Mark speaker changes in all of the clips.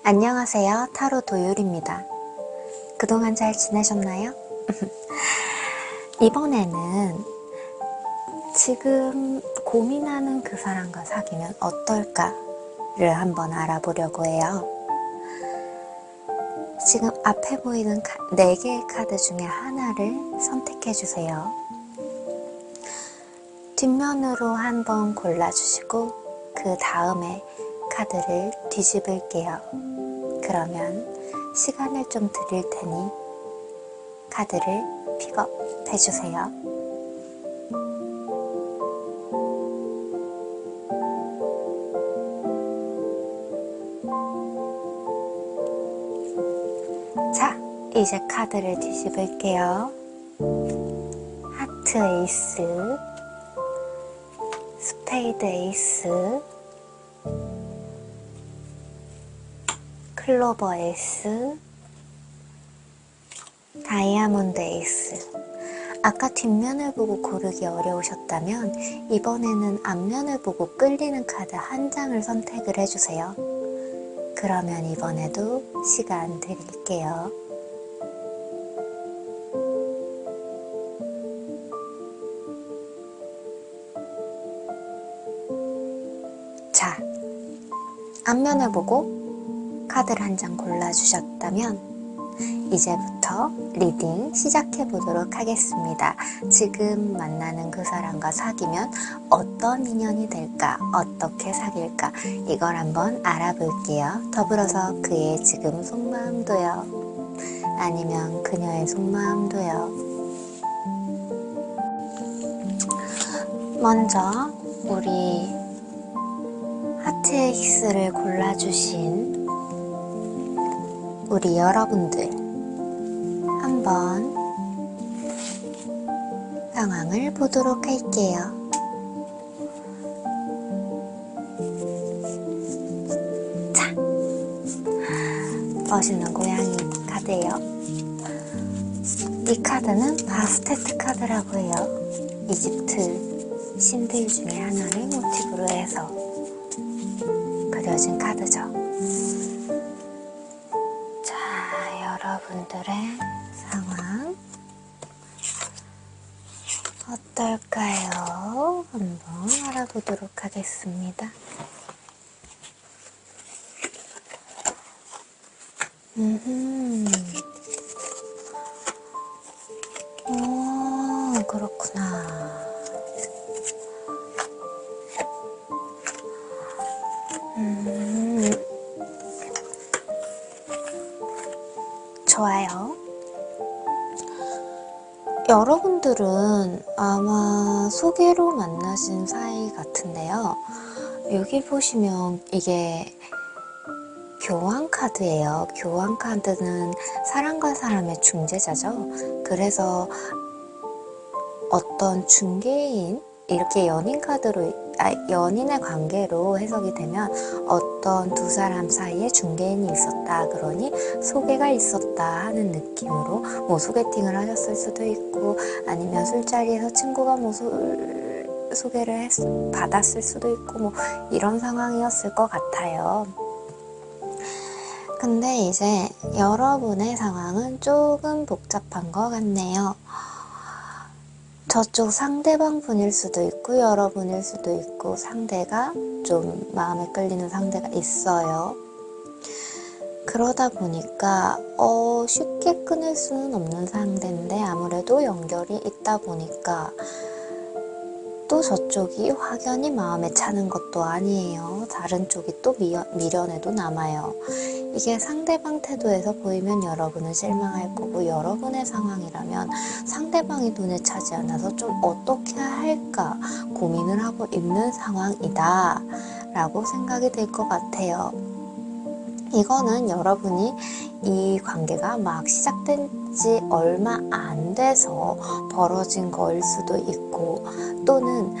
Speaker 1: 안녕하세요. 타로 도율입니다. 그동안 잘 지내셨나요? 이번에는 지금 고민하는 그 사람과 사귀면 어떨까를 한번 알아보려고 해요. 지금 앞에 보이는 4개의 카드 중에 하나를 선택해 주세요. 뒷면으로 한번 골라주시고 그 다음에 카드를 뒤집을게요. 그러면 시간을 좀 드릴 테니 카드를 픽업 해주세요. 자, 이제 카드를 뒤집을게요. 하트 에이스, 스페이드 에이스, 클로버 에이스, 다이아몬드 에이스. 아까 뒷면을 보고 고르기 어려우셨다면 이번에는 앞면을 보고 끌리는 카드 한 장을 선택을 해주세요. 그러면 이번에도 시간 드릴게요. 자, 앞면을 보고 카드를 한 장 골라주셨다면 이제부터 리딩 시작해 보도록 하겠습니다. 지금 만나는 그 사람과 사귀면 어떤 인연이 될까? 어떻게 사귈까? 이걸 한번 알아볼게요. 더불어서 그의 지금 속마음도요. 아니면 그녀의 속마음도요. 먼저 우리 하트 에이스를 골라주신 우리 여러분들 한번 상황을 보도록 할게요. 자, 멋있는 고양이 카드예요. 이 카드는 바스테트 카드라고 해요. 이집트 신들 중에 하나를 모티브로 해서 그려진 카드죠. 여러분들의 상황 어떨까요? 한번 알아보도록 하겠습니다. 오, 그렇구나. 좋아요. 여러분들은 아마 소개로 만나신 사이 같은데요. 여기 보시면 이게 교환 카드예요. 교환 카드는 사람과 사람의 중재자죠. 그래서 어떤 중개인, 이렇게 연인 카드로 연인의 관계로 해석이 되면 어떤 두 사람 사이에 중개인이 있었다, 그러니 소개가 있었다 하는 느낌으로 뭐 소개팅을 하셨을 수도 있고 아니면 술자리에서 친구가 뭐 소개를 받았을 수도 있고 뭐 이런 상황이었을 것 같아요. 근데 이제 여러분의 상황은 조금 복잡한 것 같네요. 저쪽 상대방 분일 수도 있고 여러분일 수도 있고 상대가 좀 마음에 끌리는 상대가 있어요. 그러다 보니까 쉽게 끊을 수는 없는 상대인데 아무래도 연결이 있다 보니까 또 저쪽이 확연히 마음에 차는 것도 아니에요. 다른 쪽이 또 미련에도 남아요. 이게 상대방 태도에서 보이면 여러분은 실망할 거고 여러분의 상황이라면 상대방이 눈에 차지 않아서 좀 어떻게 할까 고민을 하고 있는 상황이다 라고 생각이 될 것 같아요. 이거는 여러분이 이 관계가 막 시작된 지 얼마 안 돼서 벌어진 거일 수도 있고 또는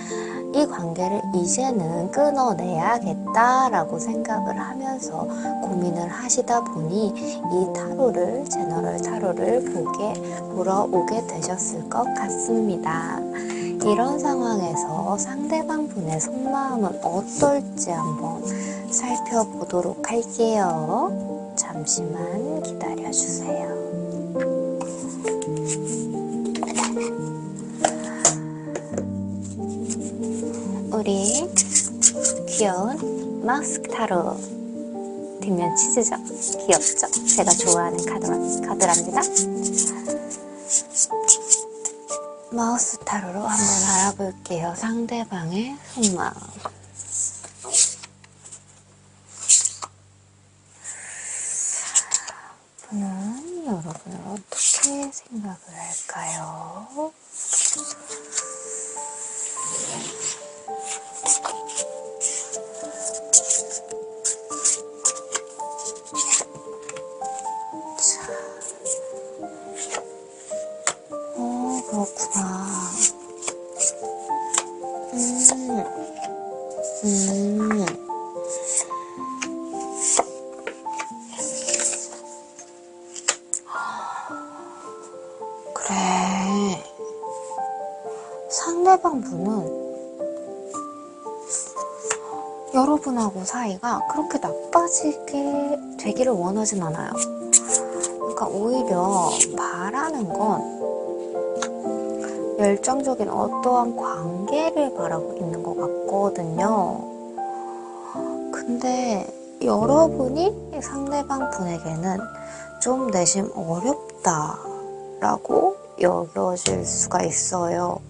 Speaker 1: 이 관계를 이제는 끊어내야겠다라고 생각을 하면서 고민을 하시다 보니 이 타로를, 제너럴 타로를 보러 오게 되셨을 것 같습니다. 이런 상황에서 상대방 분의 속마음은 어떨지 한번 살펴보도록 할게요. 잠시만 기다려주세요. 우리 귀여운 마스크타로 뒷면 치즈죠? 귀엽죠? 제가 좋아하는 카드랍니다. 마우스 타로로 한번 알아볼게요. 상대방의 속마음. 분은 여러분을 어떻게 생각을 할까요? 그렇구나. 그래. 상대방 분은 여러분하고 사이가 그렇게 나빠지게 되기를 원하진 않아요. 그러니까 오히려 바라는 건 열정적인 어떠한 관계를 바라고 있는 것 같거든요. 근데 여러분이 상대방 분에게는 좀 내심 어렵다라고 여겨질 수가 있어요.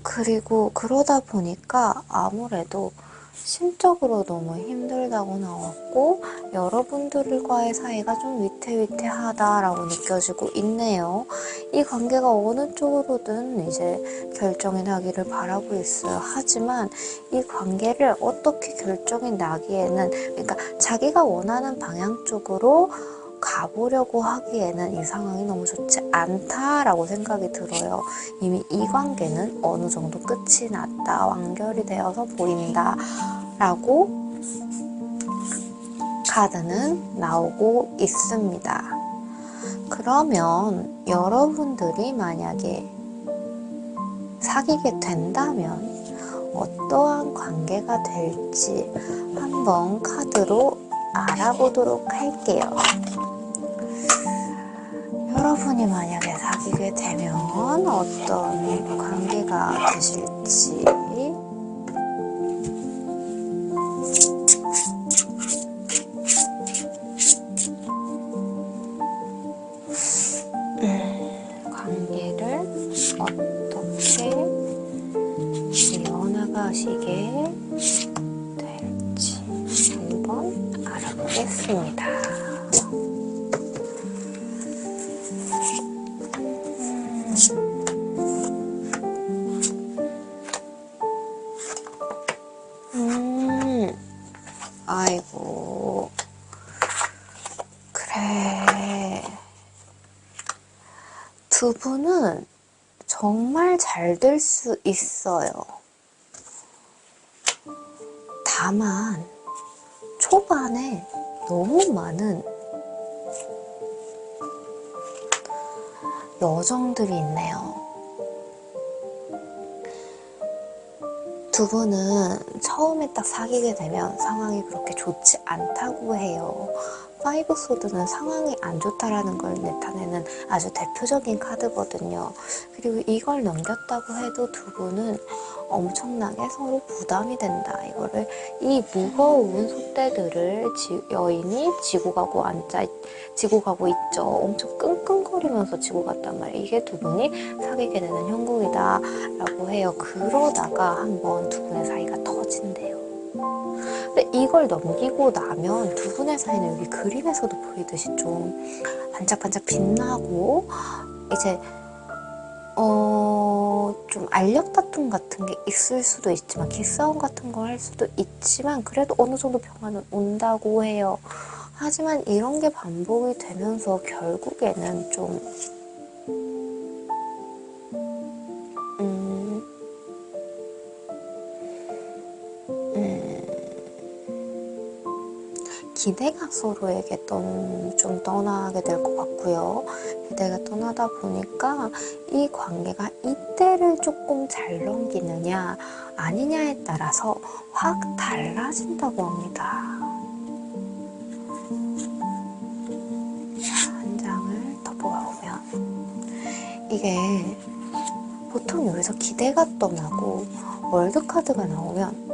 Speaker 1: 그리고 그러다 보니까 아무래도 심적으로 너무 힘들다고 나왔고 여러분들과의 사이가 좀 위태위태하다라고 느껴지고 있네요. 이 관계가 어느 쪽으로든 이제 결정이 나기를 바라고 있어요. 하지만 이 관계를 어떻게 결정이 나기에는, 그러니까 자기가 원하는 방향 쪽으로 가보려고 하기에는 이 상황이 너무 좋지 않다라고 생각이 들어요. 이미 이 관계는 어느 정도 끝이 났다, 완결이 되어서 보인다 라고 카드는 나오고 있습니다. 그러면 여러분들이 만약에 사귀게 된다면 어떠한 관계가 될지 한번 카드로 알아보도록 할게요. 여러분이 만약에 사귀게 되면 어떤 관계가 되실지. 관계를 어떻게 이어나가시게 될지 한번 알아보겠습니다. 아이고, 그래. 두 분은 정말 잘 될 수 있어요. 다만 초반에 너무 많은 여정들이 있네요. 두 분은 처음에 딱 사귀게 되면 상황이 그렇게 좋지 않다고 해요. 파이브 소드는 상황이 안 좋다라는 걸 나타내는 아주 대표적인 카드거든요. 그리고 이걸 넘겼다고 해도 두 분은 엄청나게 서로 부담이 된다. 이거를, 이 무거운 솥대들을 여인이 지고 가고 있죠. 엄청 끙끙거리면서 지고 갔단 말이에요. 이게 두 분이 사귀게 되는 형국이다 라고 해요. 그러다가 한번 두 분의 사이가 터진대요. 근데 이걸 넘기고 나면 두 분의 사이는 여기 그림에서도 보이듯이 좀 반짝반짝 빛나고 이제 좀 알력 다툼 같은 게 있을 수도 있지만, 기싸움 같은 거 할 수도 있지만, 그래도 어느 정도 평화는 온다고 해요. 하지만 이런 게 반복이 되면서 결국에는 좀 기대가 서로에게 좀 떠나게 될 것 같고요. 기대가 떠나다 보니까 이 관계가 이때를 조금 잘 넘기느냐 아니냐에 따라서 확 달라진다고 합니다. 한 장을 더 뽑아보면 이게 보통 여기서 기대가 떠나고 월드카드가 나오면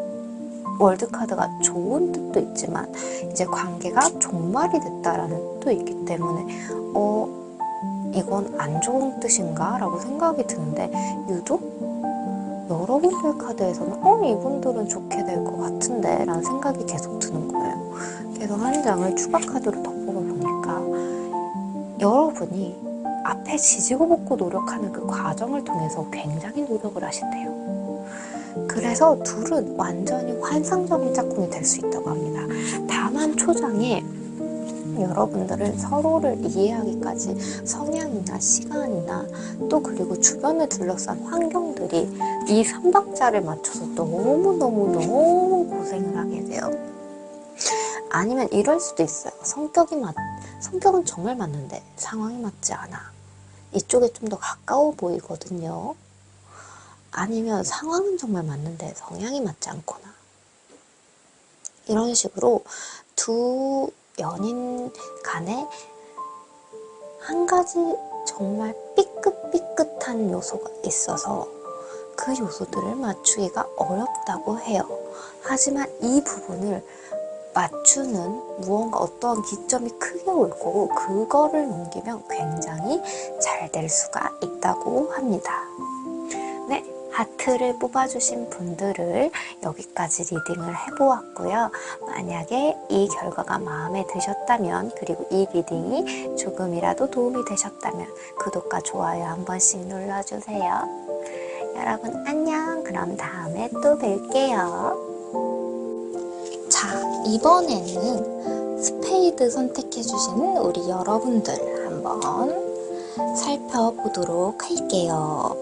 Speaker 1: 월드카드가 좋은 뜻도 있지만 이제 관계가 종말이 됐다라는 뜻도 있기 때문에 이건 안 좋은 뜻인가? 라고 생각이 드는데 유독 여러분들 카드에서는 이분들은 좋게 될 것 같은데 라는 생각이 계속 드는 거예요. 그래서 한 장을 추가 카드로 더 뽑아보니까 여러분이 앞에 지지고 볶고 노력하는 그 과정을 통해서 굉장히 노력을 하신대요. 그래서 둘은 완전히 환상적인 짝꿍이 될 수 있다고 합니다. 다만 초장에 여러분들은 서로를 이해하기까지 성향이나 시간이나 또 그리고 주변에 둘러싼 환경들이 이 3박자를 맞춰서 너무 고생을 하게 돼요. 아니면 이럴 수도 있어요. 성격은 정말 맞는데 상황이 맞지 않아. 이쪽에 좀 더 가까워 보이거든요. 아니면 상황은 정말 맞는데 성향이 맞지 않거나 이런 식으로 두 연인 간에 한 가지 정말 삐끗삐끗한 요소가 있어서 그 요소들을 맞추기가 어렵다고 해요. 하지만 이 부분을 맞추는 무언가 어떠한 기점이 크게 올 거고 그거를 넘기면 굉장히 잘 될 수가 있다고 합니다. 네, 하트를 뽑아주신 분들을 여기까지 리딩을 해보았고요. 만약에 이 결과가 마음에 드셨다면 그리고 이 리딩이 조금이라도 도움이 되셨다면 구독과 좋아요 한 번씩 눌러주세요. 여러분 안녕. 그럼 다음에 또 뵐게요. 자, 이번에는 스페이드 선택해주시는 우리 여러분들 한번 살펴보도록 할게요.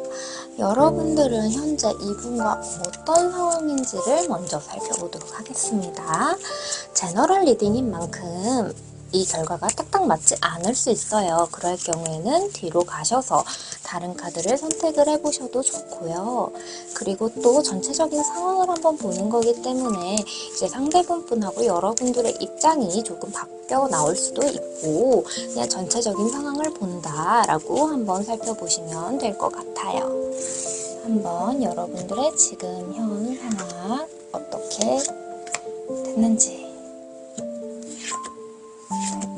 Speaker 1: 여러분들은 현재 이분과 어떤 상황인지를 먼저 살펴보도록 하겠습니다. 제너럴 리딩인 만큼 이 결과가 딱딱 맞지 않을 수 있어요. 그럴 경우에는 뒤로 가셔서 다른 카드를 선택을 해보셔도 좋고요. 그리고 또 전체적인 상황을 한번 보는 거기 때문에 이제 상대분하고 여러분들의 입장이 조금 바뀌어 나올 수도 있고 그냥 전체적인 상황을 본다라고 한번 살펴보시면 될 것 같아요. 한번 여러분들의 지금 현 상황 어떻게 됐는지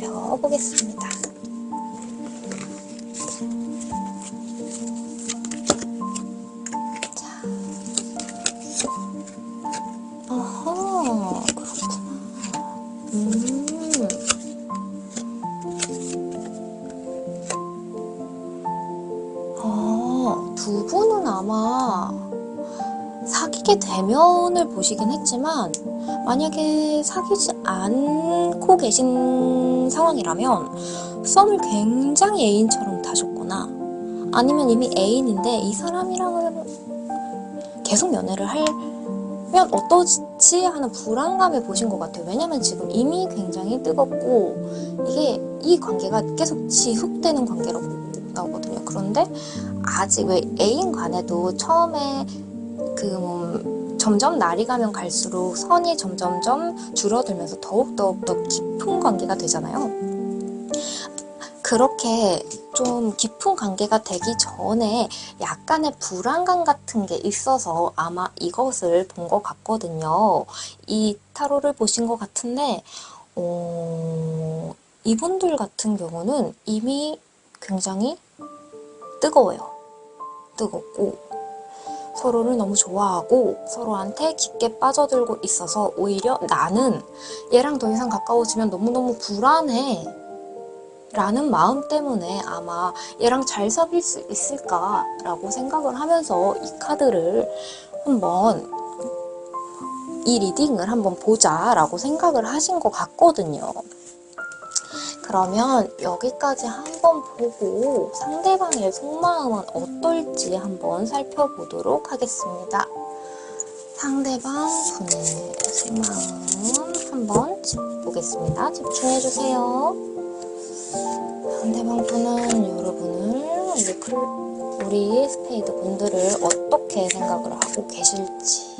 Speaker 1: 살펴보겠습니다. 자, 어허, 그렇구나. 두 분은 아마 사귀게 되면을 보시긴 했지만 만약에 사귀지 않고 계신 상황이라면 썸을 굉장히 애인처럼 타셨거나 아니면 이미 애인인데 이 사람이랑은 계속 연애를 하면 어떠지 하는 불안감을 보신 것 같아요. 왜냐면 지금 이미 굉장히 뜨겁고 이게 이 관계가 계속 지속되는 관계라고 나오거든요. 그런데 아직 왜 애인 간에도 처음에 점점 날이 가면 갈수록 선이 점점점 줄어들면서 더욱더 깊은 관계가 되잖아요. 그렇게 좀 깊은 관계가 되기 전에 약간의 불안감 같은 게 있어서 아마 이것을 본 것 같거든요. 이 타로를 보신 것 같은데 이분들 같은 경우는 이미 굉장히 뜨거워요. 뜨겁고 서로를 너무 좋아하고 서로한테 깊게 빠져들고 있어서 오히려 나는 얘랑 더 이상 가까워지면 너무너무 불안해 라는 마음 때문에 아마 얘랑 잘 사귈 수 있을까 라고 생각을 하면서 이 카드를 한번 이 리딩을 한번 보자 라고 생각을 하신 것 같거든요. 그러면 여기까지 한번 보고 상대방의 속마음은 어떨지 한번 살펴보도록 하겠습니다. 상대방 분의 속마음 한번 짚고 보겠습니다. 집중해주세요. 상대방 분은 여러분을 우리 스페이드 분들을 어떻게 생각을 하고 계실지.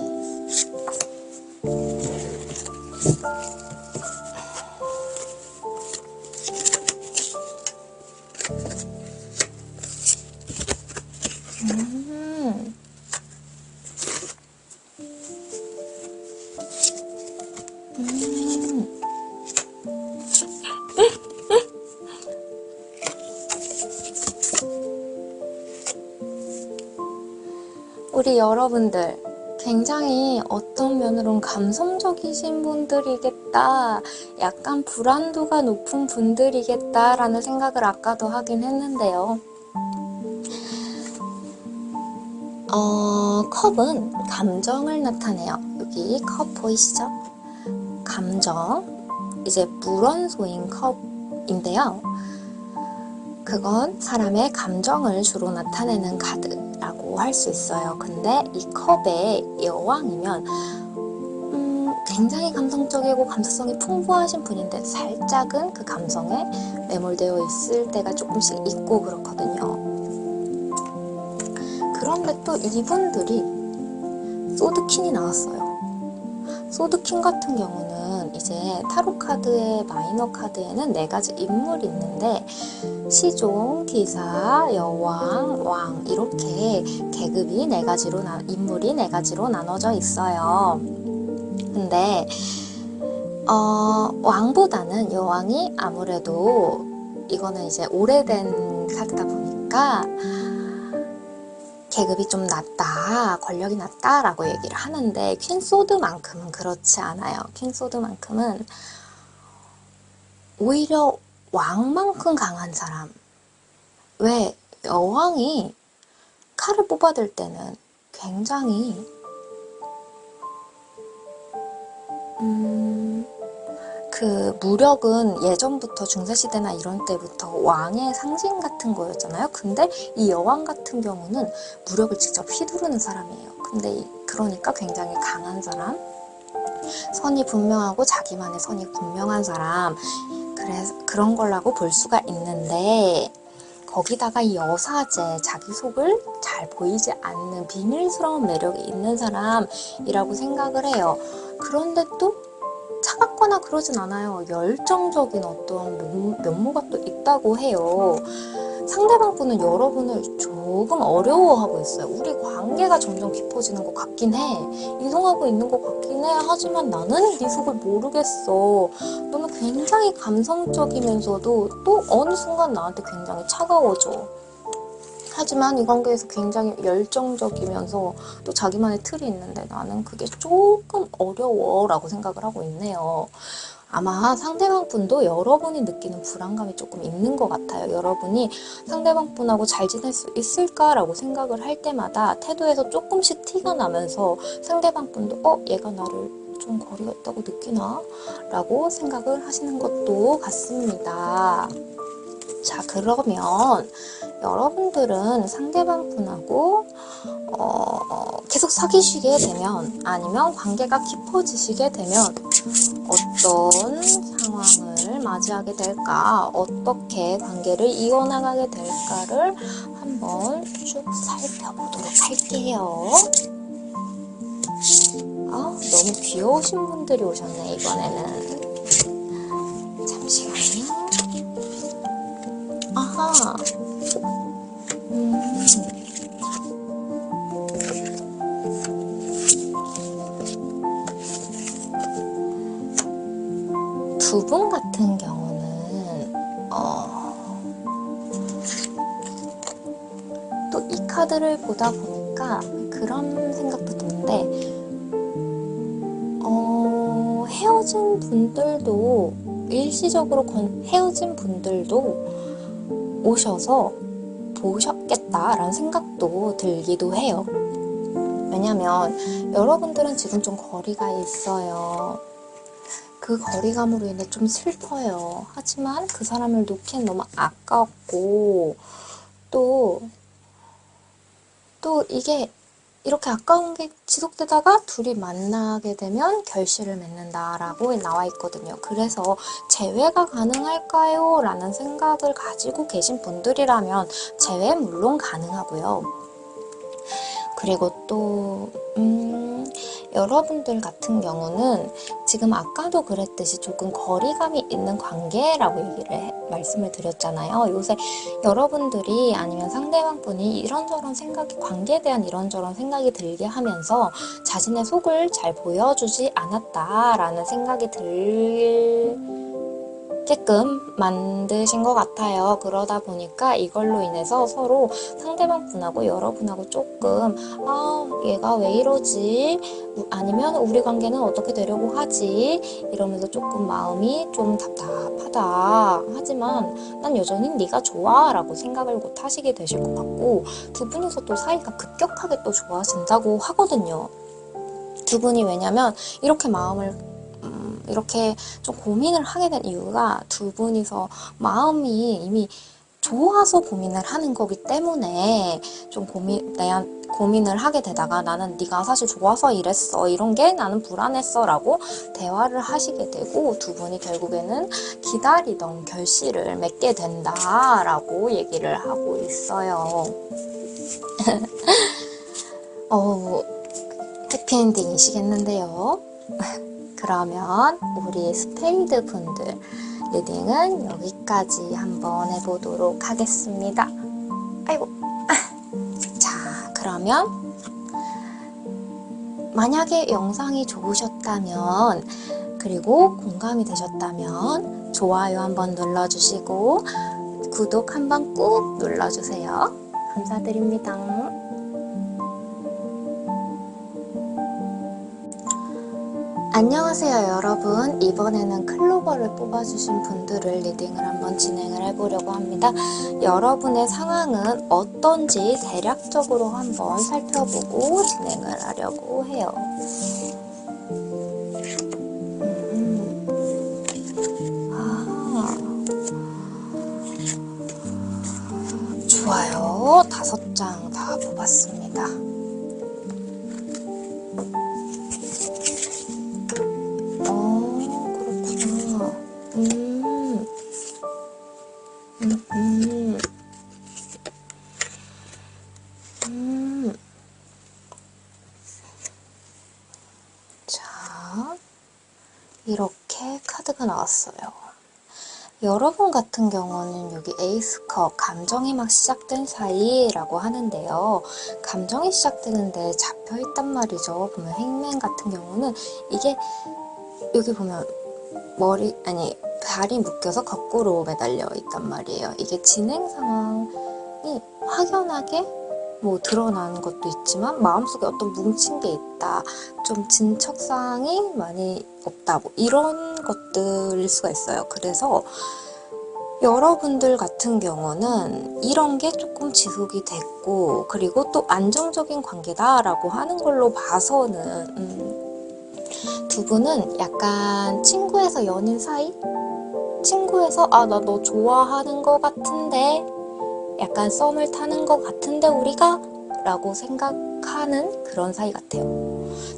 Speaker 1: 우리 여러분들 굉장히 어떤 면으로는 감성적이신 분들이겠다, 약간 불안도가 높은 분들이겠다 라는 생각을 아까도 하긴 했는데요. 컵은 감정을 나타내요. 여기 컵 보이시죠? 감정, 이제 물원소인 컵인데요. 그건 사람의 감정을 주로 나타내는 카드라고 할 수 있어요. 근데 이 컵의 여왕이면 굉장히 감성적이고 감수성이 풍부하신 분인데 살짝은 그 감성에 매몰되어 있을 때가 조금씩 있고 그렇거든요. 그런데 또 이분들이 소드퀸이 나왔어요. 소드퀸 같은 경우는 이제 타로 카드의 마이너 카드에는 4가지 인물이 있는데 시종, 기사, 여왕, 왕 이렇게 계급이 4가지로 인물이 4가지로 나눠져 있어요. 근데 왕보다는 여왕이 아무래도 이거는 이제 오래된 카드다 보니까 계급이 좀 낮다, 권력이 낮다 라고 얘기를 하는데 퀸소드만큼은 그렇지 않아요. 퀸소드만큼은 오히려 왕만큼 강한 사람. 왜? 여왕이 칼을 뽑아들 때는 굉장히 그 무력은 예전부터 중세시대나 이런 때부터 왕의 상징 같은 거였잖아요. 근데 이 여왕 같은 경우는 무력을 직접 휘두르는 사람이에요. 근데 그러니까 굉장히 강한 사람, 선이 분명하고 자기만의 선이 분명한 사람, 그래서 그런 거라고 볼 수가 있는데 거기다가 이 여사제, 자기 속을 잘 보이지 않는 비밀스러운 매력이 있는 사람이라고 생각을 해요. 그런데 또 차갑거나 그러진 않아요. 열정적인 어떤 면모가 또 있다고 해요. 상대방 분은 여러분을 조금 어려워하고 있어요. 우리 관계가 점점 깊어지는 것 같긴 해. 이동하고 있는 것 같긴 해. 하지만 나는 네 속을 모르겠어. 너는 굉장히 감성적이면서도 또 어느 순간 나한테 굉장히 차가워져. 하지만 이 관계에서 굉장히 열정적이면서 또 자기만의 틀이 있는데 나는 그게 조금 어려워 라고 생각을 하고 있네요. 아마 상대방 분도 여러분이 느끼는 불안감이 조금 있는 것 같아요. 여러분이 상대방 분하고 잘 지낼 수 있을까라고 생각을 할 때마다 태도에서 조금씩 티가 나면서 상대방 분도 얘가 나를 좀 거리가 있다고 느끼나? 라고 생각을 하시는 것도 같습니다. 자, 그러면 여러분들은 상대방 분하고 계속 사귀시게 되면 아니면 관계가 깊어지시게 되면 어떤 상황을 맞이하게 될까, 어떻게 관계를 이어나가게 될까를 한번 쭉 살펴보도록 할게요. 너무 귀여우신 분들이 오셨네, 이번에는. 잠시만요. 아하. 두 분 같은 경우는 또 이 카드를 보다 보니까 그런 생각도 드는데 헤어진 분들도 일시적으로 헤어진 분들도 오셔서 보셨겠다라는 생각도 들기도 해요. 왜냐면 여러분들은 지금 좀 거리가 있어요. 그 거리감으로 인해 좀 슬퍼요. 하지만 그 사람을 놓기엔 너무 아깝고 또 이게 이렇게 아까운 게 지속되다가 둘이 만나게 되면 결실을 맺는다라고 나와 있거든요. 그래서 재회가 가능할까요? 라는 생각을 가지고 계신 분들이라면 재회 물론 가능하고요. 그리고 또 여러분들 같은 경우는 지금 아까도 그랬듯이 조금 거리감이 있는 관계라고 말씀을 드렸잖아요. 요새 여러분들이 아니면 상대방 분이 이런저런 생각이, 관계에 대한 이런저런 생각이 들게 하면서 자신의 속을 잘 보여주지 않았다라는 생각이 들게끔 만드신 것 같아요. 그러다 보니까 이걸로 인해서 서로 상대방 분하고 여러분하고 조금 얘가 왜 이러지? 아니면 우리 관계는 어떻게 되려고 하지? 이러면서 조금 마음이 좀 답답하다. 하지만 난 여전히 네가 좋아 라고 생각을 못 하시게 되실 것 같고, 두 분이서 또 사이가 급격하게 또 좋아진다고 하거든요. 두 분이 왜냐면 이렇게 마음을 이렇게 좀 고민을 하게 된 이유가 두 분이서 마음이 이미 좋아서 고민을 하는 거기 때문에 좀 고민을 하게 되다가 나는 네가 사실 좋아서 이랬어, 이런 게 나는 불안했어 라고 대화를 하시게 되고, 두 분이 결국에는 기다리던 결실을 맺게 된다 라고 얘기를 하고 있어요. 해피엔딩이시겠는데요. 그러면 우리 스페이드 분들 리딩은 여기까지 한번 해보도록 하겠습니다. 아이고. 자, 그러면 만약에 영상이 좋으셨다면, 그리고 공감이 되셨다면 좋아요 한번 눌러주시고 구독 한번 꾹 눌러주세요. 감사드립니다. 안녕하세요 여러분. 이번에는 클로버를 뽑아주신 분들을 리딩을 한번 진행을 해보려고 합니다. 여러분의 상황은 어떤지 대략적으로 한번 살펴보고 진행을 하려고 해요. 좋아요. 5장 다 뽑았습니다. 자, 이렇게 카드가 나왔어요. 여러분 같은 경우는 여기 에이스컵, 감정이 막 시작된 사이라고 하는데요. 감정이 시작되는데 잡혀있단 말이죠. 보면 행맨 같은 경우는 이게 여기 보면 발이 묶여서 거꾸로 매달려 있단 말이에요. 이게 진행 상황이 확연하게 드러나는 것도 있지만 마음속에 어떤 뭉친 게 있다, 좀 진척사항이 많이 없다, 이런 것들일 수가 있어요. 그래서 여러분들 같은 경우는 이런 게 조금 지속이 됐고, 그리고 또 안정적인 관계다라고 하는 걸로 봐서는 두 분은 약간 친구에서 연인 사이? 친구에서 나 너 좋아하는 것 같은데, 약간 썸을 타는 것 같은데 우리가? 라고 생각하는 그런 사이 같아요.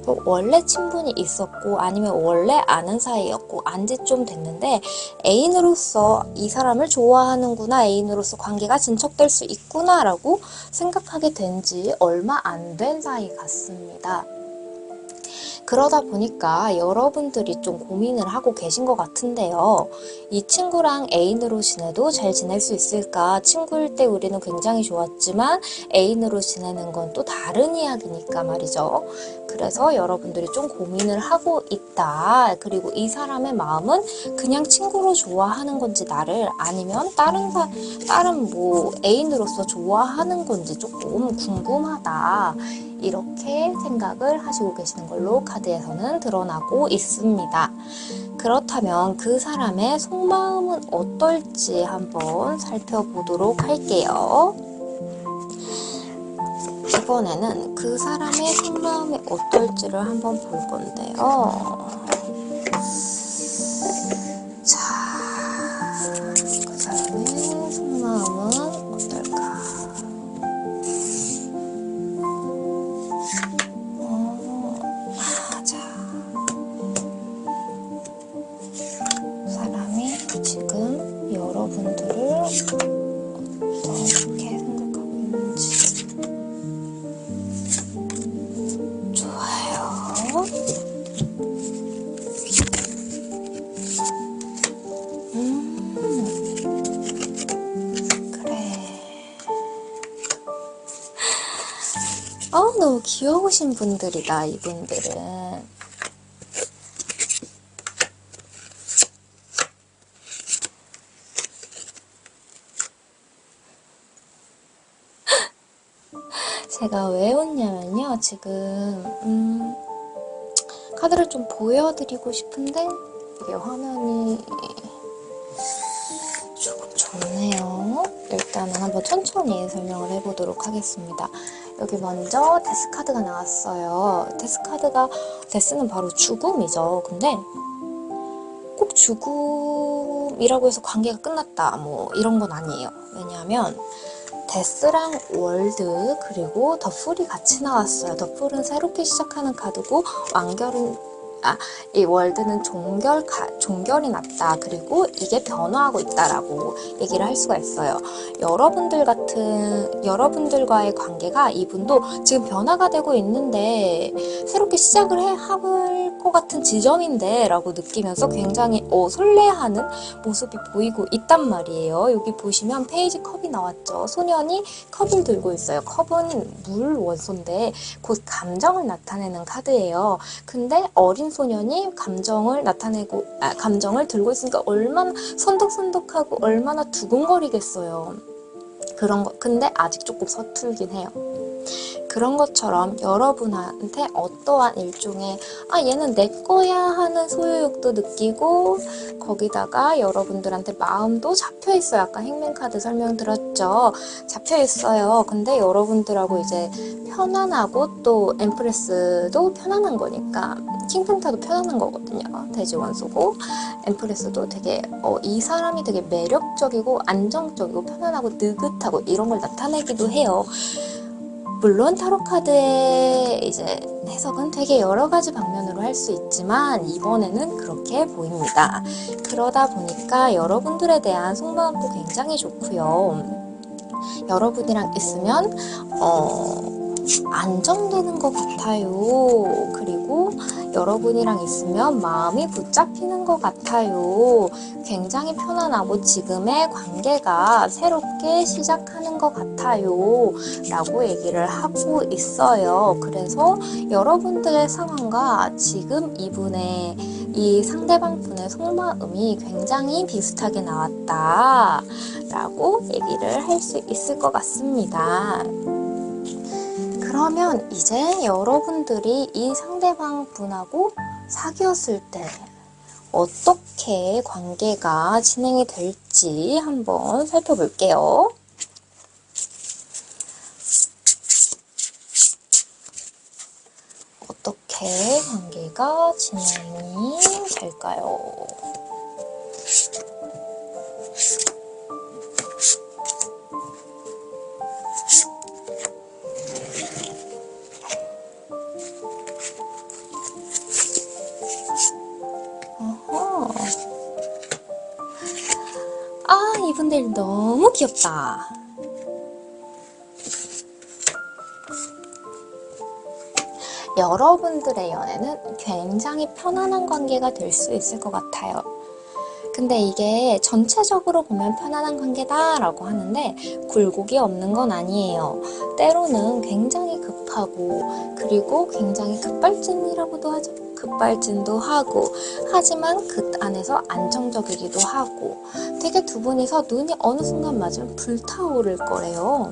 Speaker 1: 또 원래 친분이 있었고 아니면 원래 아는 사이였고 안지 좀 됐는데 애인으로서 이 사람을 좋아하는구나, 애인으로서 관계가 진척될 수 있구나 라고 생각하게 된 지 얼마 안 된 사이 같습니다. 그러다 보니까 여러분들이 좀 고민을 하고 계신 것 같은데요. 이 친구랑 애인으로 지내도 잘 지낼 수 있을까? 친구일 때 우리는 굉장히 좋았지만 애인으로 지내는 건 또 다른 이야기니까 말이죠. 그래서 여러분들이 좀 고민을 하고 있다. 그리고 이 사람의 마음은 그냥 친구로 좋아하는 건지 나를, 아니면 다른 애인으로서 좋아하는 건지 조금 궁금하다. 이렇게 생각을 하시고 계시는 걸로 카드에서는 드러나고 있습니다. 그렇다면 그 사람의 속마음은 어떨지 한번 살펴보도록 할게요. 이번에는 그 사람의 속마음이 어떨지를 한번 볼 건데요. 자, 그 사람의 속마음은 어떨까? 너무 귀여우신 분들이다, 이분들은. 제가 왜 웃냐면요, 지금 카드를 좀 보여드리고 싶은데 이게 화면이 조금 좋네요. 일단은 한번 천천히 설명을 해보도록 하겠습니다. 여기 먼저 데스 카드가 나왔어요. 데스는 바로 죽음이죠. 근데 꼭 죽음이라고 해서 관계가 끝났다 뭐 이런 건 아니에요. 왜냐하면 데스랑 월드 그리고 더풀이 같이 나왔어요. 더풀은 새롭게 시작하는 카드고 이 월드는 종결이 났다. 그리고 이게 변화하고 있다라고 얘기를 할 수가 있어요. 여러분들과의 관계가 이분도 지금 변화가 되고 있는데 새롭게 시작을 할 것 같은 지점인데 라고 느끼면서 굉장히 설레하는 모습이 보이고 있단 말이에요. 여기 보시면 페이지 컵이 나왔죠. 소년이 컵을 들고 있어요. 컵은 물 원소인데 곧 감정을 나타내는 카드예요. 근데 어린 소년이 감정을 들고 있으니까 얼마나 선덕선덕하고 얼마나 두근거리겠어요. 근데 아직 조금 서툴긴 해요. 그런 것처럼 여러분한테 어떠한 일종의 얘는 내 거야 하는 소유욕도 느끼고 거기다가 여러분들한테 마음도 잡혀있어요. 아까 행맨카드 설명드렸죠. 잡혀있어요. 근데 여러분들하고 이제 편안하고 또 엠프레스도 편안한 거니까 킹펜타도 편안한 거거든요. 대지원소고 엠프레스도 되게 이 사람이 되게 매력적이고 안정적이고 편안하고 느긋하고 이런 걸 나타내기도 해요. 물론 타로카드의 이제 해석은 되게 여러 가지 방면으로 할 수 있지만 이번에는 그렇게 보입니다. 그러다 보니까 여러분들에 대한 속마음도 굉장히 좋고요. 여러분이랑 있으면 안정되는 것 같아요. 그리고 여러분이랑 있으면 마음이 붙잡히는 것 같아요. 굉장히 편안하고 지금의 관계가 새롭게 시작하는 것 같아요. 라고 얘기를 하고 있어요. 그래서 여러분들의 상황과 지금 이 상대방 분의 속마음이 굉장히 비슷하게 나왔다. 라고 얘기를 할 수 있을 것 같습니다. 그러면 이제 여러분들이 이 상대방 분하고 사귀었을 때 어떻게 관계가 진행이 될지 한번 살펴볼게요. 어떻게 관계가 진행이 될까요? 이분들 너무 귀엽다. 여러분들의 연애는 굉장히 편안한 관계가 될 수 있을 것 같아요. 근데 이게 전체적으로 보면 편안한 관계다 라고 하는데 굴곡이 없는 건 아니에요. 때로는 굉장히 급하고 그리고 굉장히 급발진이라고도 하죠. 급발진도 하고 하지만 그 안에서 안정적이기도 하고 되게 두 분이서 눈이 어느 순간 맞으면 불타오를 거래요.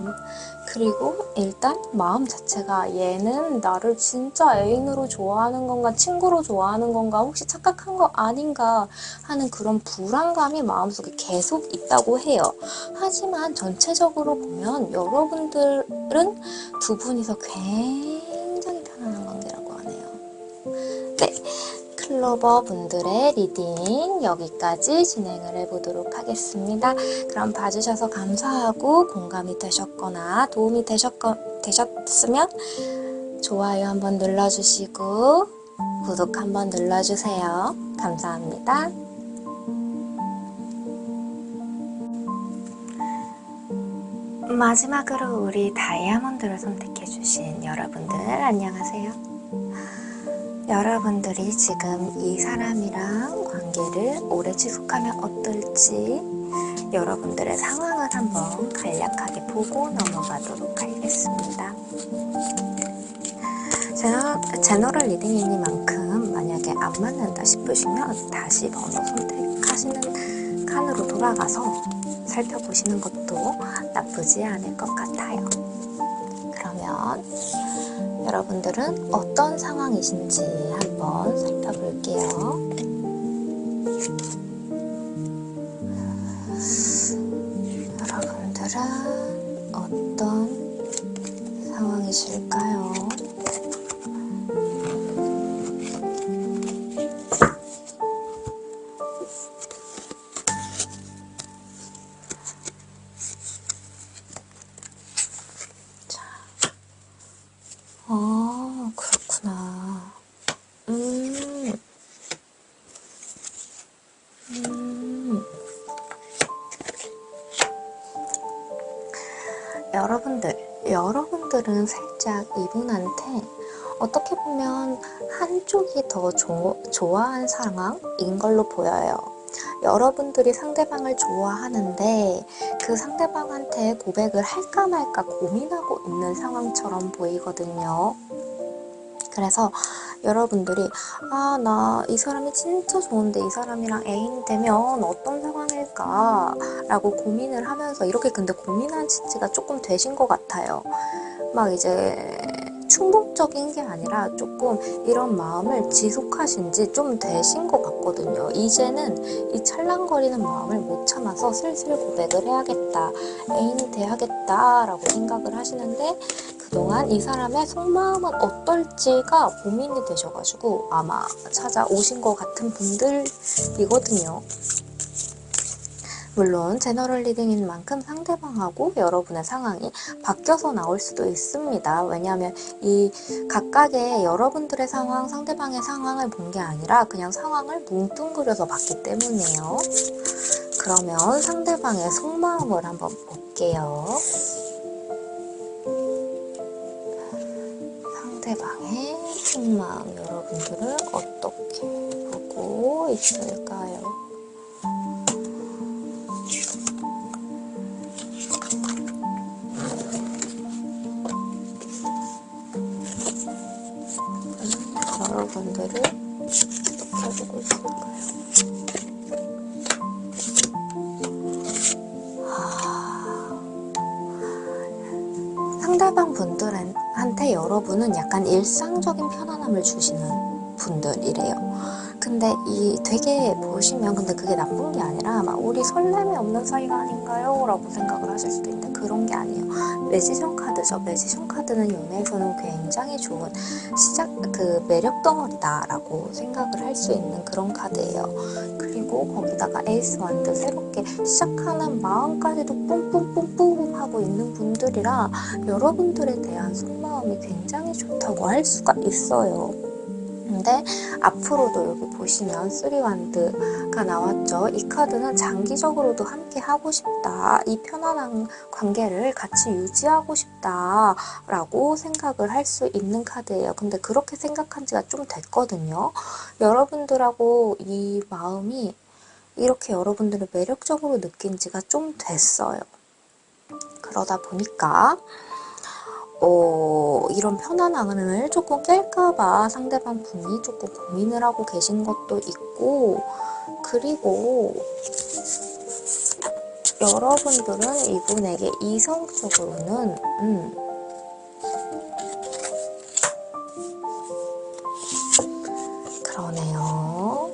Speaker 1: 그리고 일단 마음 자체가 얘는 나를 진짜 애인으로 좋아하는 건가 친구로 좋아하는 건가 혹시 착각한 거 아닌가 하는 그런 불안감이 마음속에 계속 있다고 해요. 하지만 전체적으로 보면 여러분들은 두 분이서 굉장히 편안한 관계라고 하네요. 네, 클로버 분들의 리딩 여기까지 진행을 해보도록 하겠습니다. 그럼 봐주셔서 감사하고 공감이 되셨거나 도움이 되셨으면 좋아요 한번 눌러주시고 구독 한번 눌러주세요. 감사합니다. 마지막으로 우리 다이아몬드를 선택해주신 여러분들 안녕하세요. 여러분들이 지금 이 사람이랑 관계를 오래 지속하면 어떨지 여러분들의 상황을 한번 간략하게 보고 넘어가도록 하겠습니다. 제너럴 리딩이니만큼 만약에 안 맞는다 싶으시면 다시 번호 선택하시는 칸으로 돌아가서 살펴보시는 것도 나쁘지 않을 것 같아요. 그러면 여러분들은 어떤 상황이신지 한번 살펴볼게요. 여러분들은 어떤 상황이실까요? 그렇구나. 여러분들은 살짝 이분한테 어떻게 보면 한쪽이 더 좋아한 상황인 걸로 보여요. 여러분들이 상대방을 좋아하는데 그 상대방한테 고백을 할까 말까 고민하고 있는 상황처럼 보이거든요. 그래서 여러분들이 나 이 사람이 진짜 좋은데 이 사람이랑 애인이 되면 어떤 상황일까 라고 고민을 하면서 이렇게 근데 고민하신 지가 조금 되신 것 같아요. 막 이제 충동적인 게 아니라 조금 이런 마음을 지속하신 지 좀 되신 것 같거든요. 이제는 이 찰랑거리는 마음을 못 참아서 슬슬 고백을 해야겠다, 애인이 돼야겠다 라고 생각을 하시는데 그동안 이 사람의 속마음은 어떨지가 고민이 되셔가지고 아마 찾아오신 것 같은 분들이거든요. 물론 제너럴 리딩인 만큼 상대방하고 여러분의 상황이 바뀌어서 나올 수도 있습니다. 왜냐하면 이 각각의 여러분들의 상황, 상대방의 상황을 본 게 아니라 그냥 상황을 뭉뚱그려서 봤기 때문이에요. 그러면 상대방의 속마음을 한번 볼게요. 상대방의 속마음 여러분들은 어떻게 보고 있을까요? 여러분들을 어떻게 보고 있을까요? 상대방 분들한테 여러분은 약간 일상적인 편안함을 주시는 분들이래요. 근데 되게 보시면 근데 그게 나쁜 게 아니라 막 우리 설렘이 없는 사이가 아닌가요? 라고 생각을 하실 수도 있는데 그런 게 아니에요. 매지션 카드죠. 매지션 카드는 연애에서는 굉장히 좋은 매력 덩어리다 라고 생각을 할 수 있는 그런 카드예요. 그리고 거기다가 에이스 완드 새롭게 시작하는 마음까지도 뿜뿜뿜뿜 하고 있는 분들이라 여러분들에 대한 속마음이 굉장히 좋다고 할 수가 있어요. 근데 앞으로도 여기 보시면 3완드가 나왔죠. 이 카드는 장기적으로도 함께 하고 싶다. 이 편안한 관계를 같이 유지하고 싶다 라고 생각을 할 수 있는 카드예요. 근데 그렇게 생각한 지가 좀 됐거든요. 여러분들하고 이 마음이 이렇게 여러분들을 매력적으로 느낀 지가 좀 됐어요. 그러다 보니까 이런 편안함을 조금 깰까봐 상대방 분이 조금 고민을 하고 계신 것도 있고, 그리고 여러분들은 이분에게 이성적으로는 그러네요.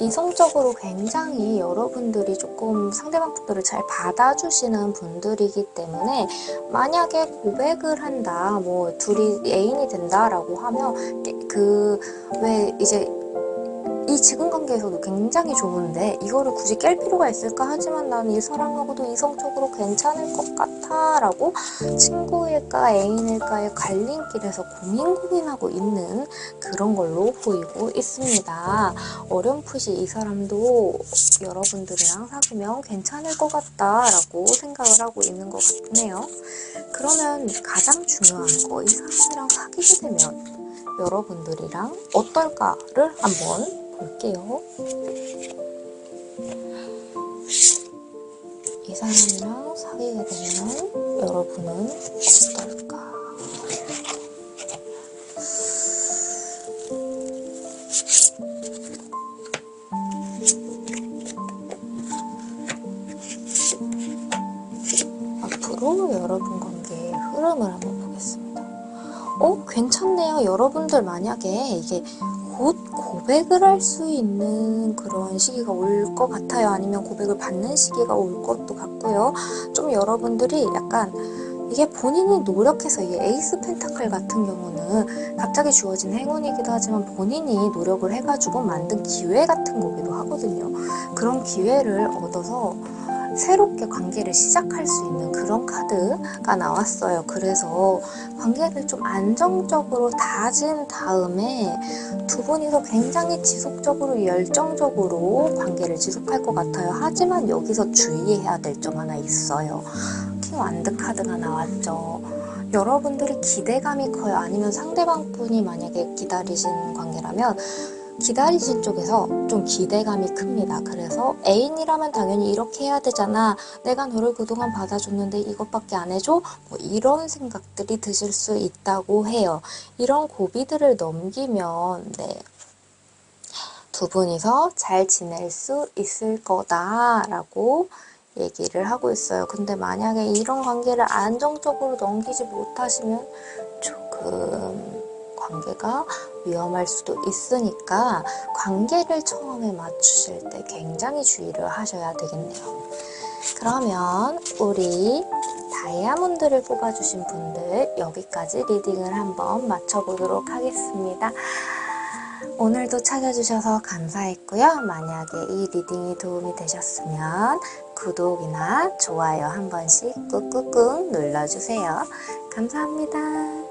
Speaker 1: 이성적으로 굉장히 여러분들이 조금 상대방 분들을 잘 받아주시는 분들이기 때문에 만약에 고백을 한다, 뭐 둘이 애인이 된다라고 하면 왜 이제 이 지금 관계에서도 굉장히 좋은데 이거를 굳이 깰 필요가 있을까 하지만 나는 이 사람하고도 이성적으로 괜찮을 것 같아 라고 친구일까 애인일까의 갈림길에서 고민하고 있는 그런 걸로 보이고 있습니다. 어렴풋이 이 사람도 여러분들이랑 사귀면 괜찮을 것 같다 라고 생각을 하고 있는 것 같네요. 그러면 가장 중요한 거, 이 사람이랑 사귀게 되면 여러분들이랑 어떨까를 한번 볼게요. 이 사람이랑 사귀게 되면 여러분은 어떨까? 앞으로 여러분 관계의 흐름을 한번 보겠습니다. 괜찮네요. 여러분들 만약에 이게 곧 고백을 할 수 있는 그런 시기가 올 것 같아요. 아니면 고백을 받는 시기가 올 것도 같고요. 좀 여러분들이 약간 이게 본인이 노력해서 이 에이스 펜타클 같은 경우는 갑자기 주어진 행운이기도 하지만 본인이 노력을 해가지고 만든 기회 같은 거기도 하거든요. 그런 기회를 얻어서 새롭게 관계를 시작할 수 있는 그런 카드가 나왔어요. 그래서 관계를 좀 안정적으로 다진 다음에 두 분이서 굉장히 지속적으로 열정적으로 관계를 지속할 것 같아요. 하지만 여기서 주의해야 될 점 하나 있어요. 킹 완드 카드가 나왔죠. 여러분들이 기대감이 커요. 아니면 상대방 분이 만약에 기다리신 관계라면 기다리신 쪽에서 좀 기대감이 큽니다. 그래서 애인이라면 당연히 이렇게 해야 되잖아. 내가 너를 그동안 받아줬는데 이것밖에 안 해줘? 뭐 이런 생각들이 드실 수 있다고 해요. 이런 고비들을 넘기면 두 분이서 잘 지낼 수 있을 거다라고 얘기를 하고 있어요. 근데 만약에 이런 관계를 안정적으로 넘기지 못하시면 조금 관계가 위험할 수도 있으니까 관계를 처음에 맞추실 때 굉장히 주의를 하셔야 되겠네요. 그러면 우리 다이아몬드를 뽑아주신 분들 여기까지 리딩을 한번 마쳐보도록 하겠습니다. 오늘도 찾아주셔서 감사했고요. 만약에 이 리딩이 도움이 되셨으면 구독이나 좋아요 한 번씩 꾹꾹꾹 눌러주세요. 감사합니다.